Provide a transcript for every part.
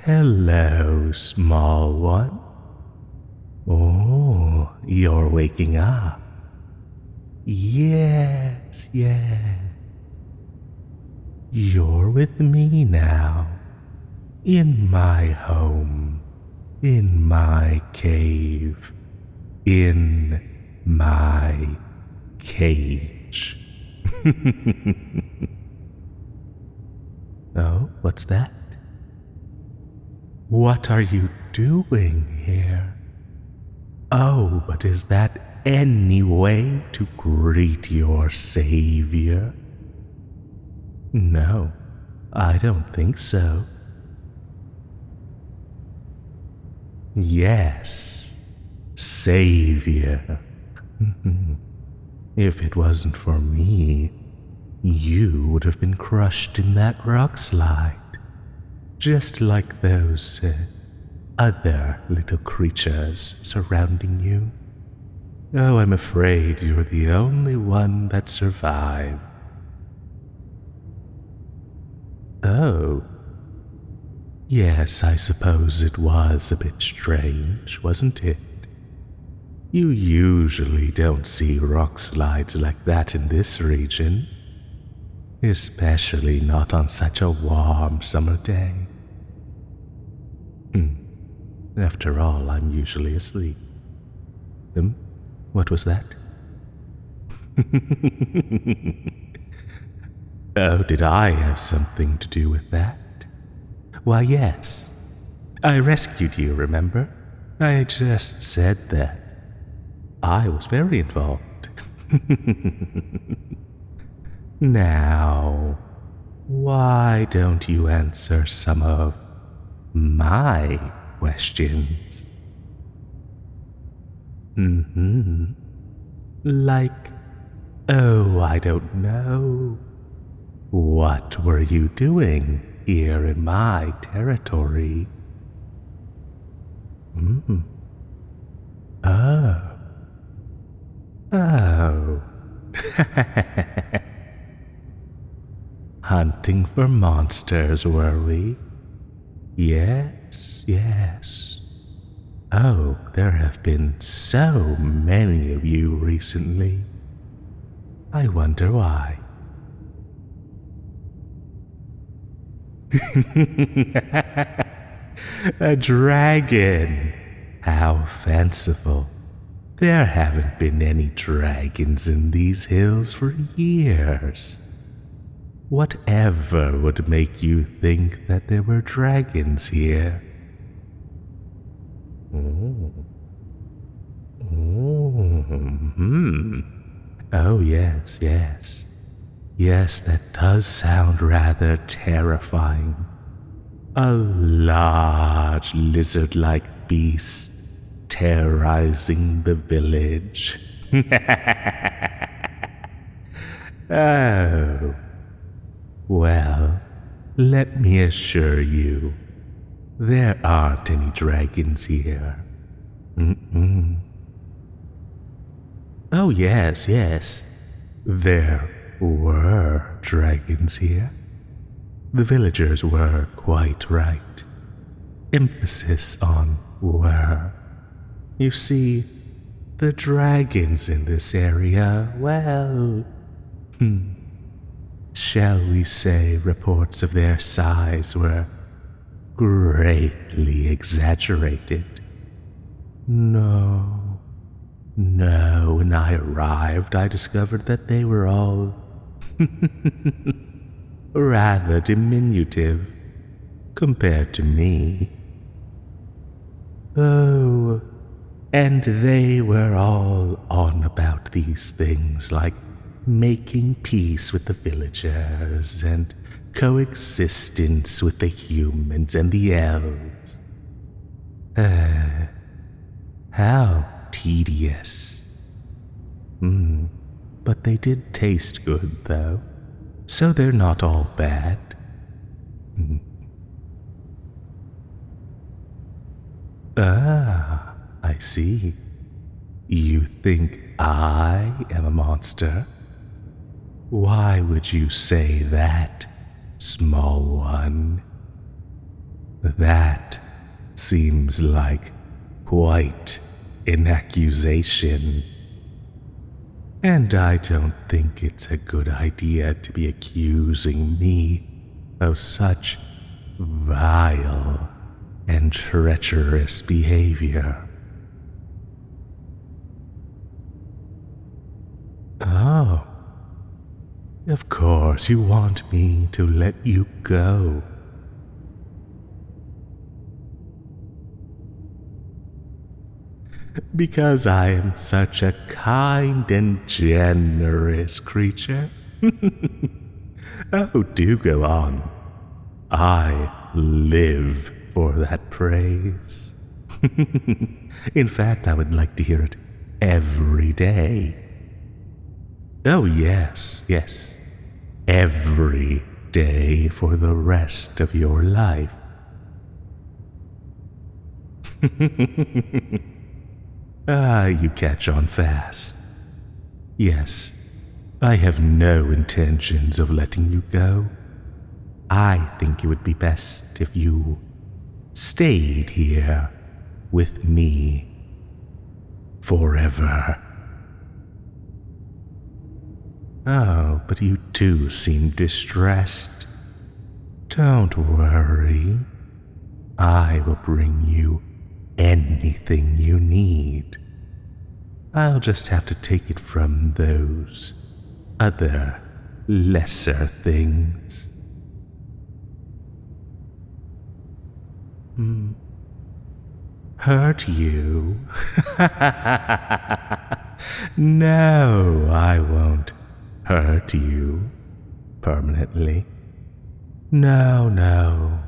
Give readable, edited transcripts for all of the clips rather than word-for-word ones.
Hello, small one. Oh, you're waking up. Yes, yes. You're with me now. In my home. In my cave. In my cage. Oh, what's that? What are you doing here? Oh, but is that any way to greet your savior? No, I don't think so. Yes, savior. If it wasn't for me, you would have been crushed in that rockslide, just like those other little creatures surrounding you. Oh, I'm afraid you're the only one that survived. Oh. Yes, I suppose it was a bit strange, wasn't it? You usually don't see rock slides like that in this region, especially not on such a warm summer day. After all, I'm usually asleep. What was that? Oh, did I have something to do with that? Why, yes. I rescued you, remember? I just said that. I was very involved. Now, why don't you answer some of my questions? Like, oh, I don't know. What were you doing here in my territory? Oh. Oh. Hunting for monsters, were we? Yes, yes. Oh, there have been so many of you recently. I wonder why. A dragon! How fanciful. There haven't been any dragons in these hills for years. Whatever would make you think that there were dragons here? Oh, yes, yes. Yes, that does sound rather terrifying. A large lizard-like beast terrorizing the village. Oh. Well, let me assure you, there aren't any dragons here. Oh, yes, yes. There were dragons here. The villagers were quite right. Emphasis on were. You see, the dragons in this area, well, shall we say reports of their size were greatly exaggerated. No, when I arrived, I discovered that they were all rather diminutive compared to me. Oh, and they were all on about these things like making peace with the villagers and coexistence with the humans and the elves. How tedious. But they did taste good, though, so they're not all bad. Ah, I see. You think I am a monster? Why would you say that, small one? That seems like quite an accusation. And I don't think it's a good idea to be accusing me of such vile and treacherous behavior. Oh, of course you want me to let you go. Because I am such a kind and generous creature. Oh, do go on. I live for that praise. In fact, I would like to hear it every day. Oh, yes, yes. Every day for the rest of your life. You catch on fast. Yes, I have no intentions of letting you go. I think it would be best if you stayed here with me forever. Oh, but you do seem distressed. Don't worry. I will bring you anything you need. I'll just have to take it from those other lesser things. Hurt you? No, I won't hurt you permanently. No, no.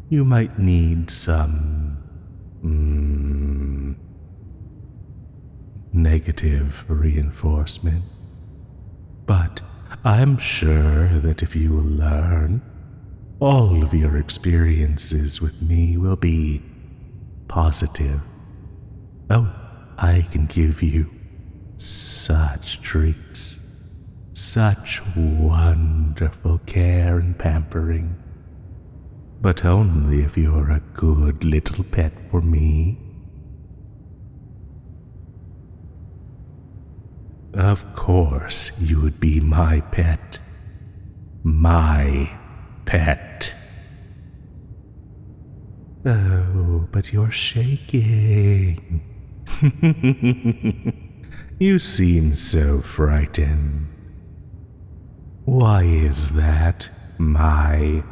You might need some negative reinforcement. But I'm sure that if you learn, all of your experiences with me will be positive. Oh, I can give you such treats, such wonderful care and pampering. But only if you're a good little pet for me. Of course you would be my pet. My pet. Oh, but you're shaking. You seem so frightened. Why is that, my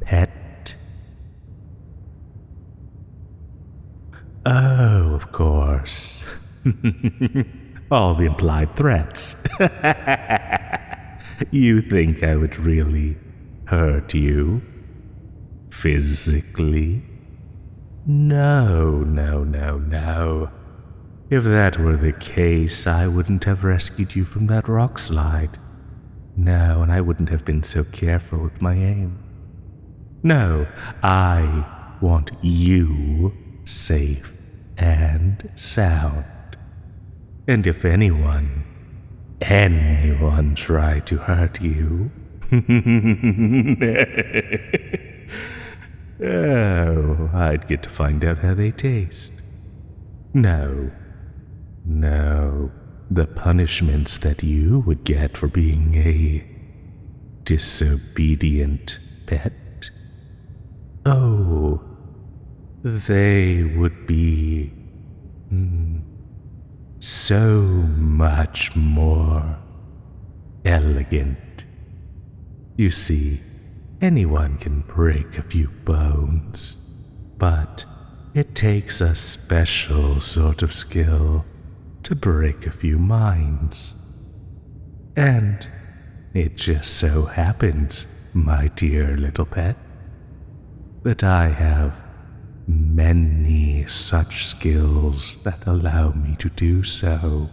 pet? Oh, of course. All the implied threats. You think I would really hurt you? Physically? No, no, no, no. If that were the case, I wouldn't have rescued you from that rockslide. No, and I wouldn't have been so careful with my aim. No, I want you safe and sound. And if anyone tried to hurt you, oh, I'd get to find out how they taste. No, the punishments that you would get for being a disobedient pet, oh, they would be so much more elegant. You see, anyone can break a few bones, but it takes a special sort of skill to break a few minds. And it just so happens, my dear little pet, that I have many such skills that allow me to do so.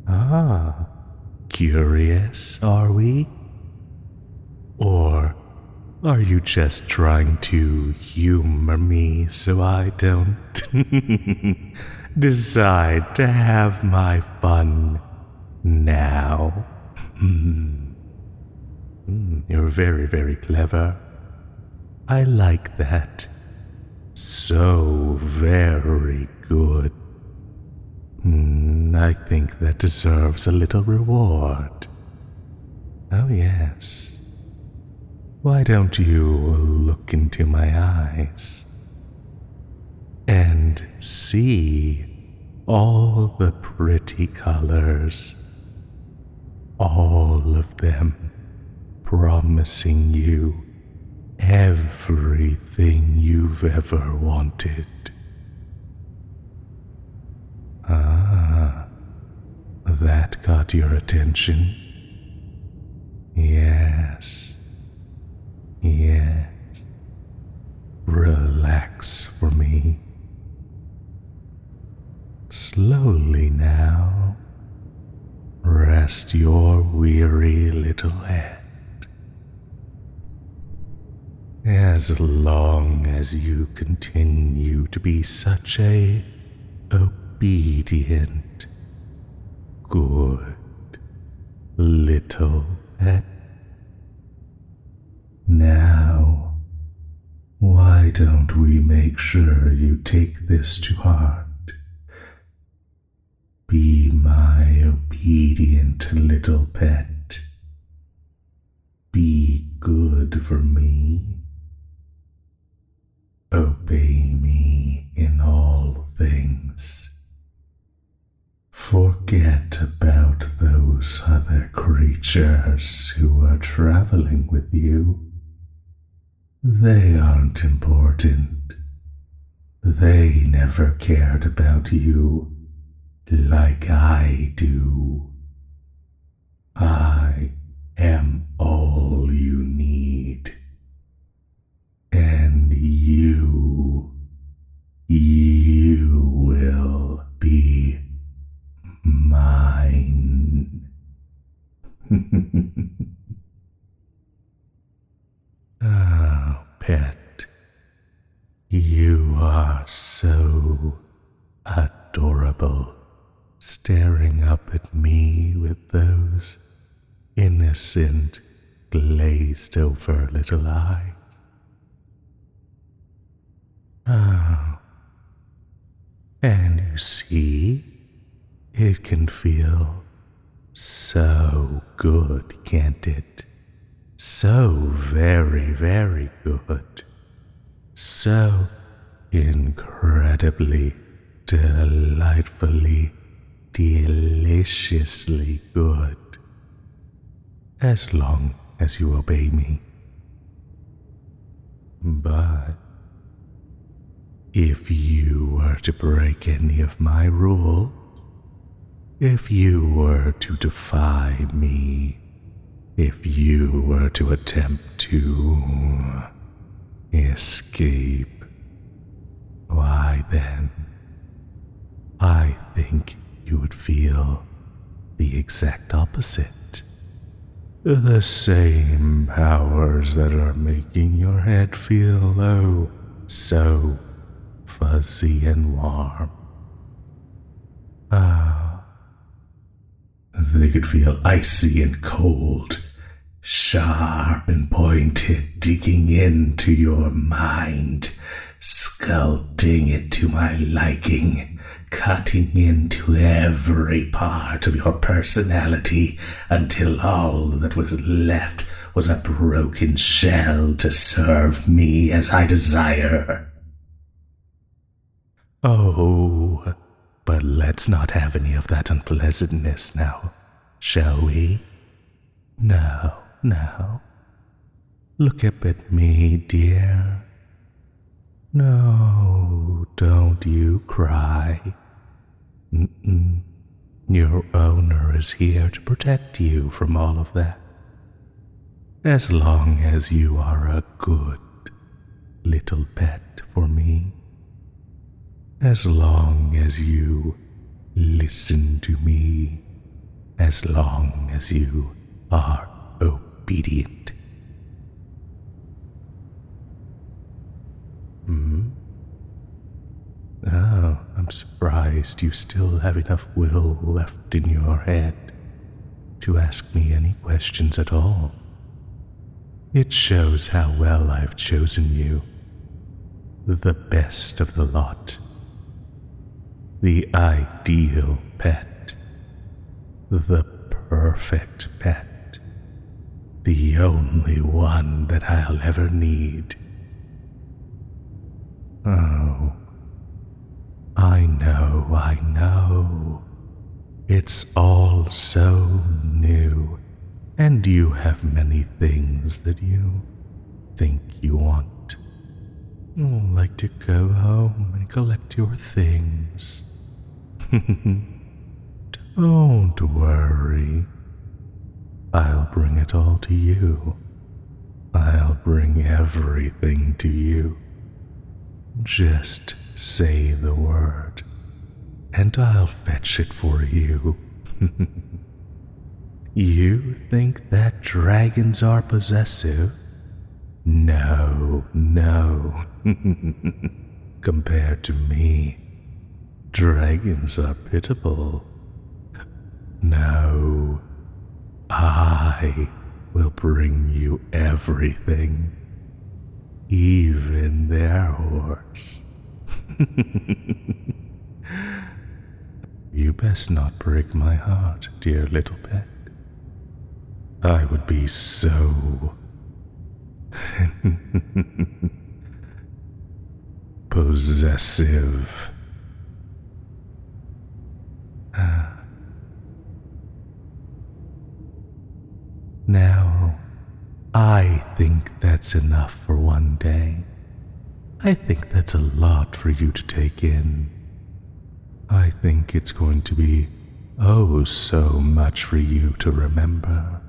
Ah, curious, are we? Or are you just trying to humor me so I don't decide to have my fun now? You're very, very clever. I like that. So very good. I think that deserves a little reward. Oh, yes. Why don't you look into my eyes and see all the pretty colors, all of them promising you everything you've ever wanted. Ah, that got your attention. Yes, yes. Relax for me. Slowly now, rest your weary little head. As long as you continue to be such a obedient, good little pet. Now, why don't we make sure you take this to heart? Be my obedient little pet. Be good for me. Obey me in all things. Forget about those other creatures who are traveling with you. They aren't important. They never cared about you like I do. I am all you need. And you will be mine. Oh, pet, you are so adorable, staring up at me with those innocent, glazed over little eyes. Oh, and you see, it can feel so good, can't it? So very, very good. So incredibly, delightfully, deliciously good. As long as you obey me. But if you were to break any of my rules, if you were to defy me, if you were to attempt to escape, why then, I think you would feel the exact opposite. The same powers that are making your head feel, oh, so fuzzy and warm. They could feel icy and cold, sharp and pointed, digging into your mind, sculpting it to my liking, cutting into every part of your personality until all that was left was a broken shell to serve me as I desire. Oh, but let's not have any of that unpleasantness now, shall we? No. Look up at me, dear. No, don't you cry. Your owner is here to protect you from all of that. As long as you are a good little pet for me. As long as you listen to me. As long as you are obedient. Oh, I'm surprised you still have enough will left in your head to ask me any questions at all. It shows how well I've chosen you, the best of the lot, the ideal pet, the perfect pet, the only one that I'll ever need. Oh, I know. It's all so new, and you have many things that you think you want. Like to go home and collect your things. Don't worry. I'll bring it all to you. I'll bring everything to you. Just say the word, and I'll fetch it for you. You think that dragons are possessive? No. Compared to me, dragons are pitiable. No, I will bring you everything, even their horse. You best not break my heart, dear little pet. I would be so possessive. Now, I think that's enough for one day. I think that's a lot for you to take in. I think it's going to be oh so much for you to remember.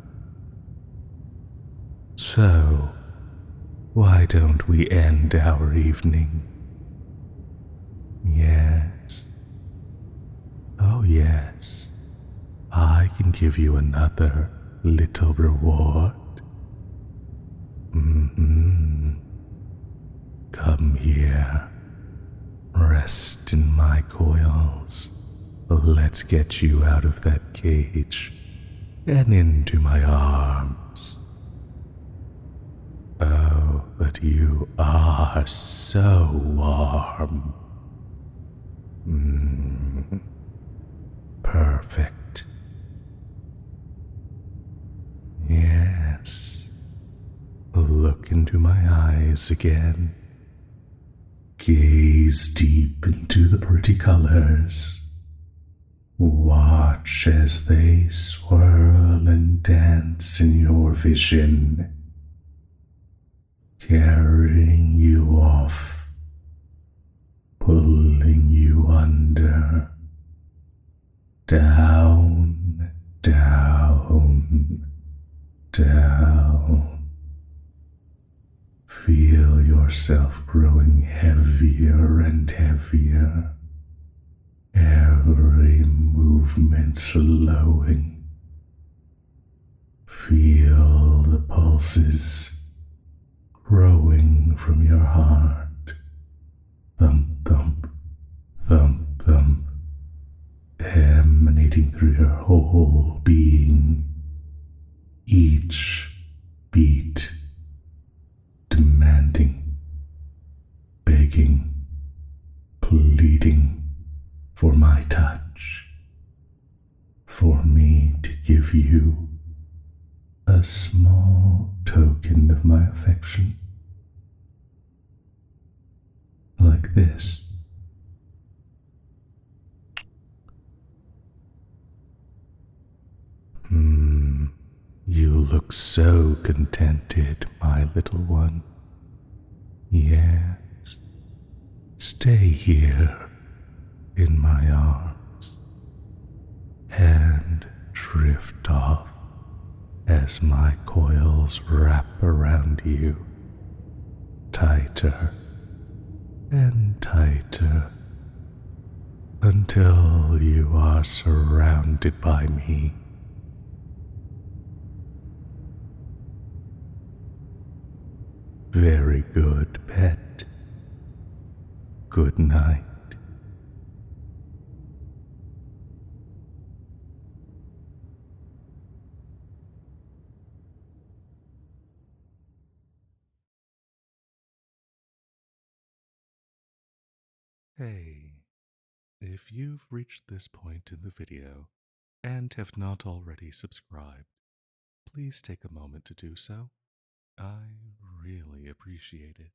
So, why don't we end our evening? Yes. Oh, yes. I can give you another little reward. Come here. Rest in my coils. Let's get you out of that cage and into my arms. Oh, but you are so warm. Perfect. Yes. Look into my eyes again. Gaze deep into the pretty colors. Watch as they swirl and dance in your vision, carrying you off, pulling you under, down, down, down. Feel yourself growing heavier and heavier, every movement slowing. Feel the pulses growing from your heart, thump, thump, thump, thump, emanating through your whole being, each beat demanding, begging, pleading for my touch, for me to give you a small token of my affection, like this. You look so contented, my little one. Yes, stay here in my arms and drift off as my coils wrap around you, tighter and tighter, until you are surrounded by me. Very good, pet. Good night. Hey, if you've reached this point in the video and have not already subscribed, please take a moment to do so. I really appreciate it.